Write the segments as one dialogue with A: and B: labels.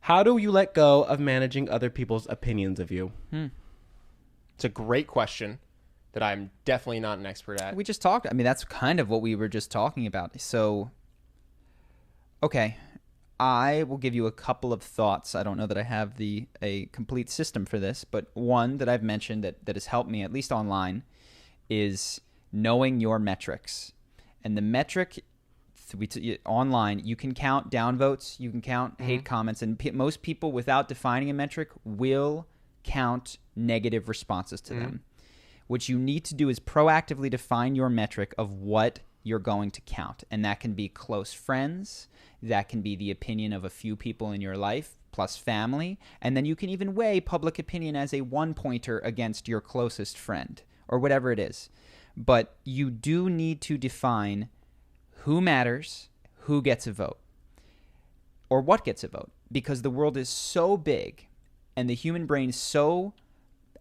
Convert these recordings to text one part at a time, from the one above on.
A: How do you let go of managing other people's opinions of you?
B: It's a great question that I'm definitely not an expert at.
C: We just talked. I mean, that's kind of what we were just talking about. So, okay, I will give you a couple of thoughts. I don't know that I have a complete system for this, but one that I've mentioned that has helped me, at least online, is knowing your metrics. And the metric online, you can count downvotes, you can count hate comments, and most people, without defining a metric, will count negative responses to them. What you need to do is proactively define your metric of what you're going to count. And that can be close friends. That can be the opinion of a few people in your life, plus family. And then you can even weigh public opinion as a one-pointer against your closest friend, or whatever it is. But you do need to define who matters, who gets a vote, or what gets a vote. Because the world is so big and the human brain is so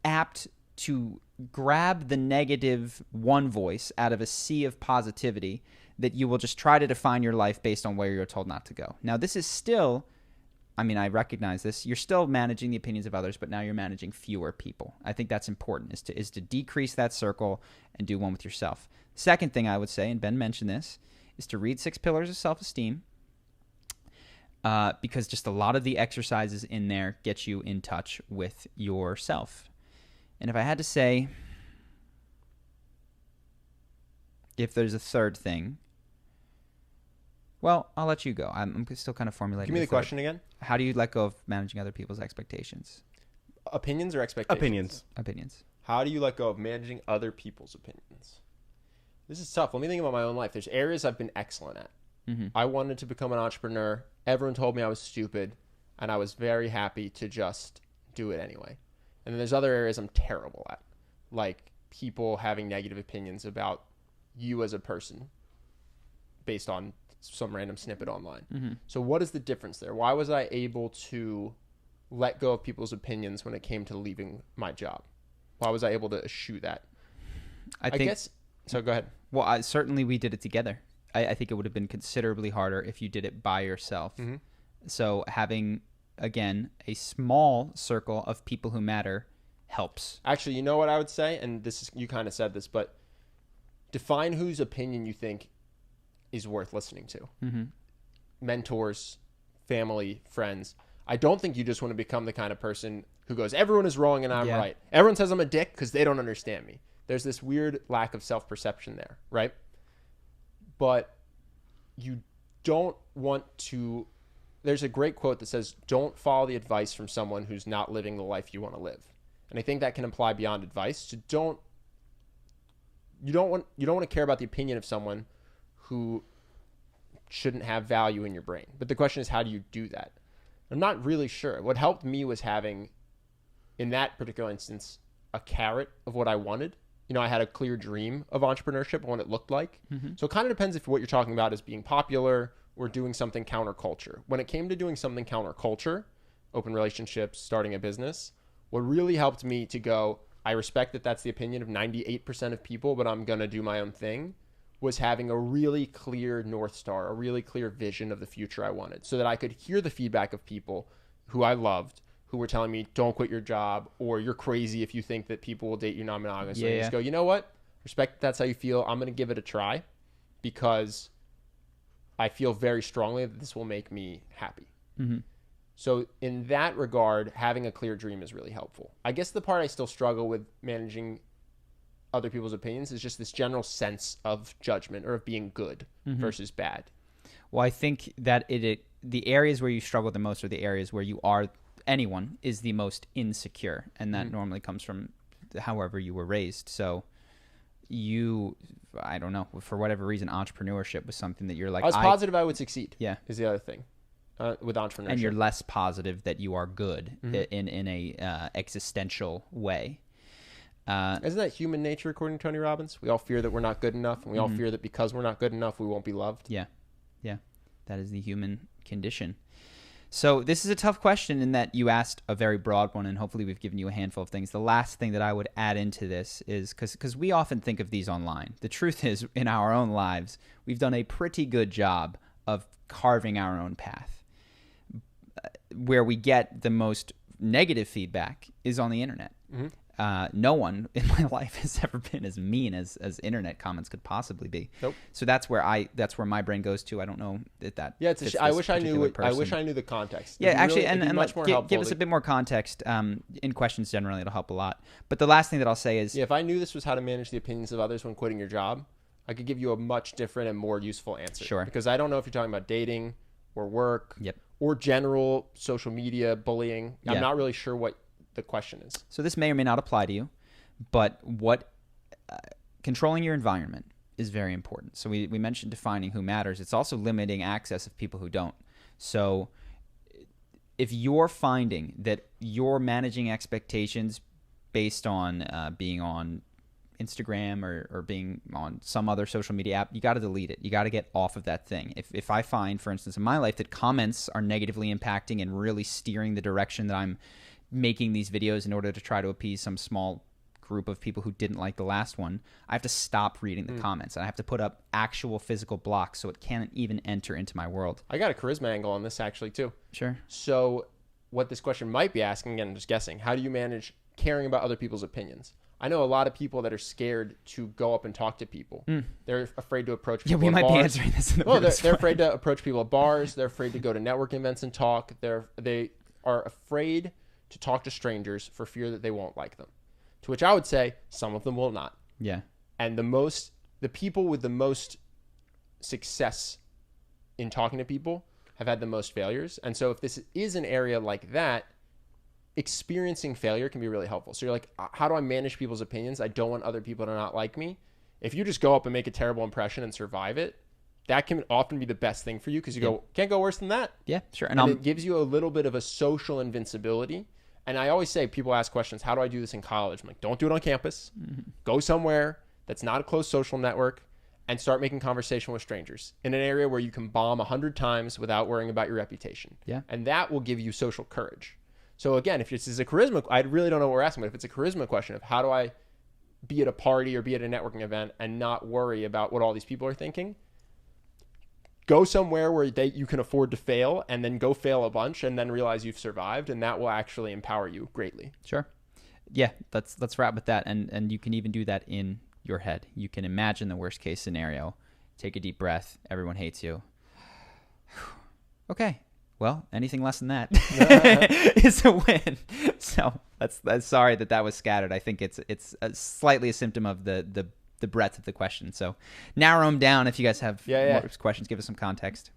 C: apt to grab the negative one voice out of a sea of positivity that you will just try to define your life based on where you're told not to go. Now, this is still, I mean, I recognize this. You're still managing the opinions of others, but now you're managing fewer people. I think that's important, is to decrease that circle and do one with yourself. Second thing I would say, and Ben mentioned this, is to read 6 Pillars of Self-Esteem, because just a lot of the exercises in there get you in touch with yourself. And if I had to say, if there's a third thing, well, I'll let you go. I'm still kind of formulating.
B: Give me the question again.
C: How do you let go of managing other people's expectations?
B: Opinions or expectations?
C: Opinions.
B: How do you let go of managing other people's opinions? This is tough. Let me think about my own life. There's areas I've been excellent at. I wanted to become an entrepreneur. Everyone told me I was stupid, and I was very happy to just do it anyway. And then there's other areas I'm terrible at, like people having negative opinions about you as a person based on some random snippet online. So what is the difference there? Why was I able to let go of people's opinions when it came to leaving my job? Why was I able to eschew that? I guess. So go ahead.
C: Well, certainly we did it together. I think it would have been considerably harder if you did it by yourself. So having, again, a small circle of people who matter helps.
B: Actually, you know what I would say? And this is, you kind of said this, but define whose opinion you think is worth listening to. Mentors, family, friends. I don't think you just want to become the kind of person who goes, everyone is wrong and I'm right. Everyone says I'm a dick because they don't understand me. There's this weird lack of self-perception there, right? But you don't want to... There's a great quote that says, don't follow the advice from someone who's not living the life you want to live. And I think that can apply beyond advice. So you don't want to care about the opinion of someone who shouldn't have value in your brain. But the question is, how do you do that? I'm not really sure. What helped me was having, in that particular instance, a carrot of what I wanted. You know, I had a clear dream of entrepreneurship and what it looked like. So it kind of depends if what you're talking about is being popular or doing something counterculture. When it came to doing something counterculture, open relationships, starting a business, what really helped me to go, I respect that that's the opinion of 98% of people, but I'm going to do my own thing, was having a really clear North Star, a really clear vision of the future I wanted, so that I could hear the feedback of people who I loved, who were telling me, don't quit your job, or you're crazy if you think that people will date you non-monogamously. Just go, you know what? Respect that that's how you feel. I'm going to give it a try because I feel very strongly that this will make me happy. So in that regard, having a clear dream is really helpful. I guess the part I still struggle with managing other people's opinions is just this general sense of judgment or of being good versus bad.
C: Well, I think that the areas where you struggle the most are the areas where anyone is the most insecure, and that normally comes from however you were raised. So I don't know, for whatever reason, entrepreneurship was something that you're like,
B: I was positive I would succeed.
C: Yeah.
B: Is the other thing with entrepreneurship.
C: And you're less positive that you are good in a existential way.
B: Isn't that human nature, according to Tony Robbins? We all fear that we're not good enough, and we all fear that because we're not good enough, we won't be loved.
C: Yeah. That is the human condition. So this is a tough question in that you asked a very broad one, and hopefully we've given you a handful of things. The last thing that I would add into this is, because we often think of these online. The truth is, in our own lives, we've done a pretty good job of carving our own path. where we get the most negative feedback is on the internet. No one in my life has ever been as mean as internet comments could possibly be.
B: Nope.
C: So that's where my brain goes to. I don't know that.
B: Yeah,
C: fits
B: I
C: this
B: wish I knew.
C: particular
B: I wish
C: person.
B: I knew the context.
C: Yeah,
B: It'd be
C: actually,
B: really- it'd be
C: and
B: much more
C: give
B: helpful
C: us
B: to-
C: a bit more context in questions generally. It'll help a lot. But the last thing that I'll say is,
B: Yeah, if I knew this was how to manage the opinions of others when quitting your job, I could give you a much different and more useful answer.
C: Sure.
B: Because I don't know if you're talking about dating or work
C: Yep.
B: or general social media bullying.
C: Yeah.
B: I'm not really sure what the question is.
C: so this may or may not apply to you, but controlling your environment is very important. So we mentioned defining who matters. It's also limiting access of people who don't. So if you're finding that you're managing expectations based on being on Instagram or being on some other social media app, you got to delete it. You got to get off of that thing. If I find, for instance, in my life that comments are negatively impacting and really steering the direction that I'm making these videos in order to try to appease some small group of people who didn't like the last one, I have to stop reading the comments. And I have to put up actual physical blocks so it can't even enter into my world.
B: I got a charisma angle on this actually too.
C: Sure.
B: So what this question might be asking, again, I'm just guessing, how do you manage caring about other people's opinions? I know a lot of people that are scared to go up and talk to people. They're afraid to approach people
C: Yeah, we
B: at
C: might
B: bars.
C: be answering this in the
B: Well,
C: worst
B: they're
C: way.
B: afraid to approach people at bars. They're afraid to go to networking events and talk. They are afraid to talk to strangers for fear that they won't like them. To which I would say some of them will not.
C: Yeah.
B: And the people with the most success in talking to people have had the most failures. And so if this is an area like that, experiencing failure can be really helpful. So you're like, how do I manage people's opinions? I don't want other people to not like me. If you just go up and make a terrible impression and survive it, that can often be the best thing for you because you go, can't go worse than that.
C: Yeah, sure.
B: And it gives you a little bit of a social invincibility. And I always say, people ask questions, how do I do this in college? I'm like, don't do it on campus. Go somewhere that's not a close social network and start making conversation with strangers in an area where you can bomb 100 times without worrying about your reputation.
C: Yeah.
B: And that will give you social courage. So again, if this is a charisma, I really don't know what we're asking, but if it's a charisma question of how do I be at a party or be at a networking event and not worry about what all these people are thinking, go somewhere where you can afford to fail and then go fail a bunch and then realize you've survived, and that will actually empower you greatly.
C: Sure. Yeah, let's wrap with that. And you can even do that in your head. You can imagine the worst case scenario. Take a deep breath. Everyone hates you. Okay. Well, anything less than that is a win. So that's sorry that was scattered. I think it's slightly a symptom of the breadth of the question. So narrow them down if you guys have more questions. Give us some context.